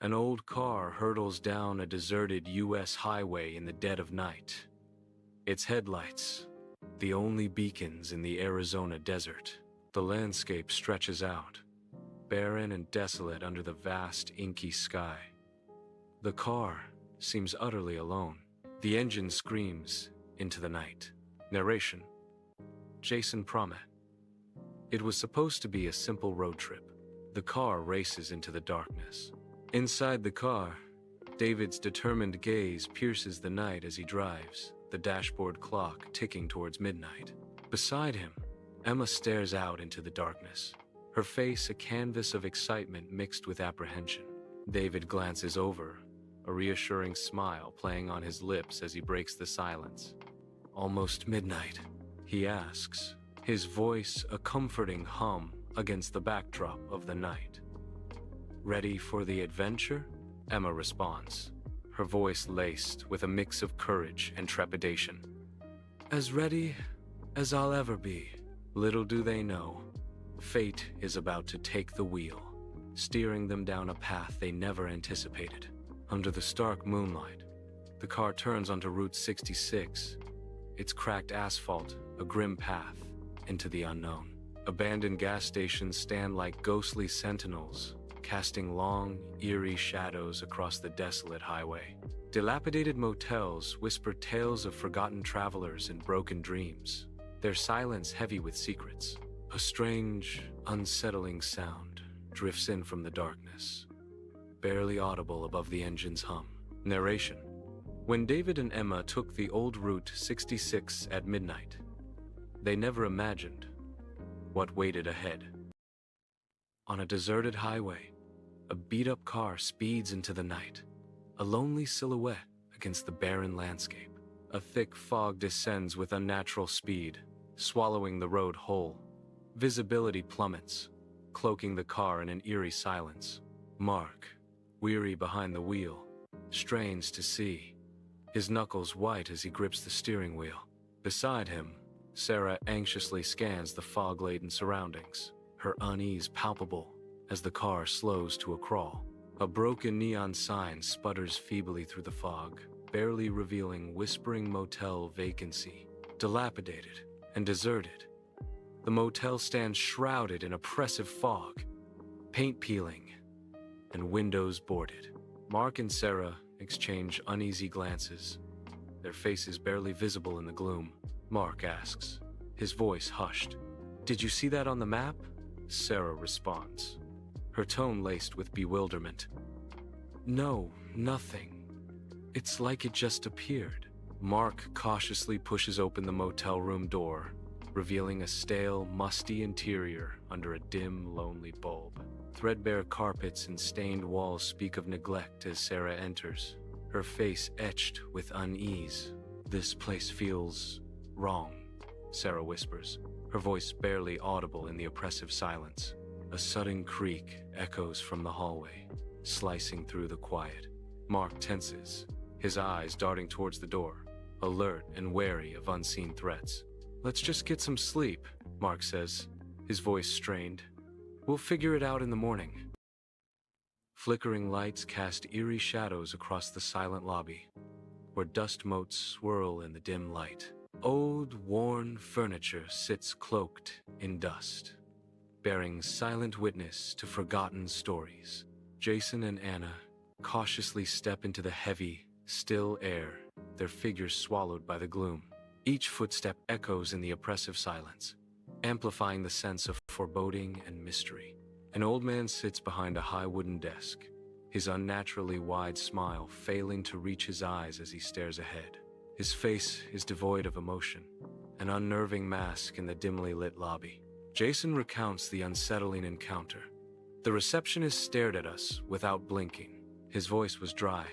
An old car hurtles down a deserted U.S. highway in the dead of night. Its headlights, the only beacons in the Arizona desert. The landscape stretches out, barren and desolate under the vast, inky sky. The car seems utterly alone. The engine screams into the night. Narration: Jason Promet. It was supposed to be a simple road trip. The car races into the darkness. Inside the car, David's determined gaze pierces the night as he drives, the dashboard clock ticking towards midnight. Beside him, Emma stares out into the darkness, her face a canvas of excitement mixed with apprehension. David glances over, a reassuring smile playing on his lips as he breaks the silence. "Almost midnight?" he asks, his voice a comforting hum against the backdrop of the night. "Ready for the adventure?" Emma responds, her voice laced with a mix of courage and trepidation. "As ready as I'll ever be." Little do they know, fate is about to take the wheel, steering them down a path they never anticipated. Under the stark moonlight, the car turns onto Route 66, its cracked asphalt a grim path into the unknown. Abandoned gas stations stand like ghostly sentinels, casting long, eerie shadows across the desolate highway. Dilapidated motels whisper tales of forgotten travelers and broken dreams, their silence heavy with secrets. A strange, unsettling sound drifts in from the darkness, barely audible above the engine's hum. Narration: When David and Emma took the old Route 66 at midnight, they never imagined what waited ahead. On a deserted highway, a beat-up car speeds into the night, a lonely silhouette against the barren landscape. A thick fog descends with unnatural speed, swallowing the road whole. Visibility plummets, cloaking the car in an eerie silence. Mark, weary behind the wheel, strains to see, his knuckles white as he grips the steering wheel. Beside him, Sarah anxiously scans the fog-laden surroundings, her unease palpable as the car slows to a crawl. A broken neon sign sputters feebly through the fog, barely revealing Whispering Motel vacancy. Dilapidated and deserted, the motel stands shrouded in oppressive fog, paint peeling, and windows boarded. Mark and Sarah exchange uneasy glances, their faces barely visible in the gloom. Mark asks, his voice hushed, "Did you see that on the map?" Sarah responds, her tone laced with bewilderment. "No, nothing. It's like it just appeared." Mark cautiously pushes open the motel room door, revealing a stale, musty interior under a dim, lonely bulb. Threadbare carpets and stained walls speak of neglect as Sarah enters, her face etched with unease. "This place feels wrong," Sarah whispers, her voice barely audible in the oppressive silence. A sudden creak echoes from the hallway, slicing through the quiet. Mark tenses, his eyes darting towards the door, alert and wary of unseen threats. "Let's just get some sleep," Mark says, his voice strained. "We'll figure it out in the morning." Flickering lights cast eerie shadows across the silent lobby, where dust motes swirl in the dim light. Old, worn furniture sits cloaked in dust, bearing silent witness to forgotten stories. Jason and Anna cautiously step into the heavy, still air, their figures swallowed by the gloom. Each footstep echoes in the oppressive silence, amplifying the sense of foreboding and mystery. An old man sits behind a high wooden desk, his unnaturally wide smile failing to reach his eyes as he stares ahead. His face is devoid of emotion, an unnerving mask in the dimly lit lobby. Jason recounts the unsettling encounter. The receptionist stared at us without blinking. His voice was dry,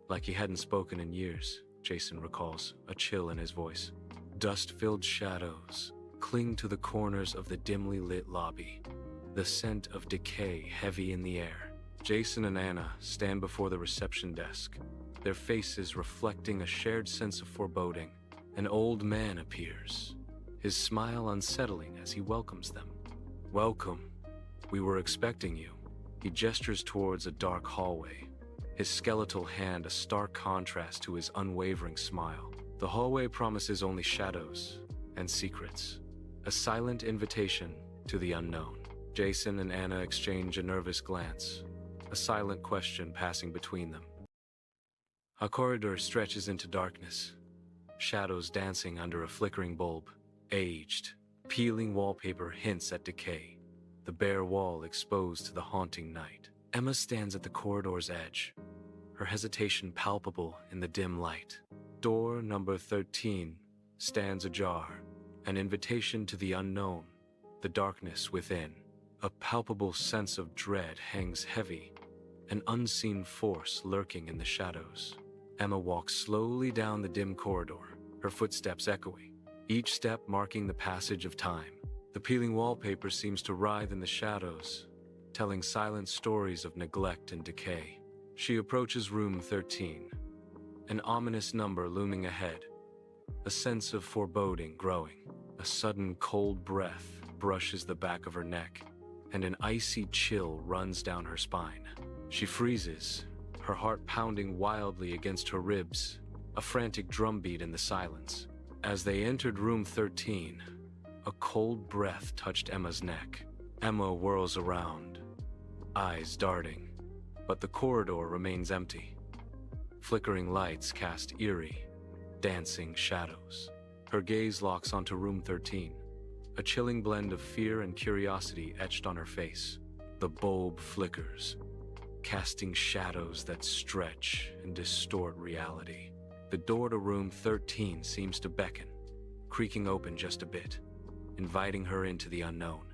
like he hadn't spoken in years, Jason recalls, a chill in his voice. Dust-filled shadows cling to the corners of the dimly lit lobby, the scent of decay heavy in the air. Jason and Anna stand before the reception desk, their faces reflecting a shared sense of foreboding. An old man appears, his smile unsettling as he welcomes them. "Welcome. We were expecting you." He gestures towards a dark hallway, his skeletal hand a stark contrast to his unwavering smile. The hallway promises only shadows and secrets, a silent invitation to the unknown. Jason and Anna exchange a nervous glance, a silent question passing between them. A corridor stretches into darkness, shadows dancing under a flickering bulb. Aged, peeling wallpaper hints at decay, the bare wall exposed to the haunting night. Emma stands at the corridor's edge, her hesitation palpable in the dim light. Door number 13 stands ajar, an invitation to the unknown, the darkness within. A palpable sense of dread hangs heavy, an unseen force lurking in the shadows. Emma walks slowly down the dim corridor, her footsteps echoing, each step marking the passage of time. The peeling wallpaper seems to writhe in the shadows, telling silent stories of neglect and decay. She approaches room 13, an ominous number looming ahead, a sense of foreboding growing. A sudden cold breath brushes the back of her neck, and an icy chill runs down her spine. She freezes, her heart pounding wildly against her ribs, a frantic drumbeat in the silence. As they entered room 13, a cold breath touched Emma's neck. Emma whirls around, eyes darting, but the corridor remains empty. Flickering lights cast eerie, dancing shadows. Her gaze locks onto room 13, a chilling blend of fear and curiosity etched on her face. The bulb flickers, casting shadows that stretch and distort reality. The door to room 13 seems to beckon, creaking open just a bit, inviting her into the unknown.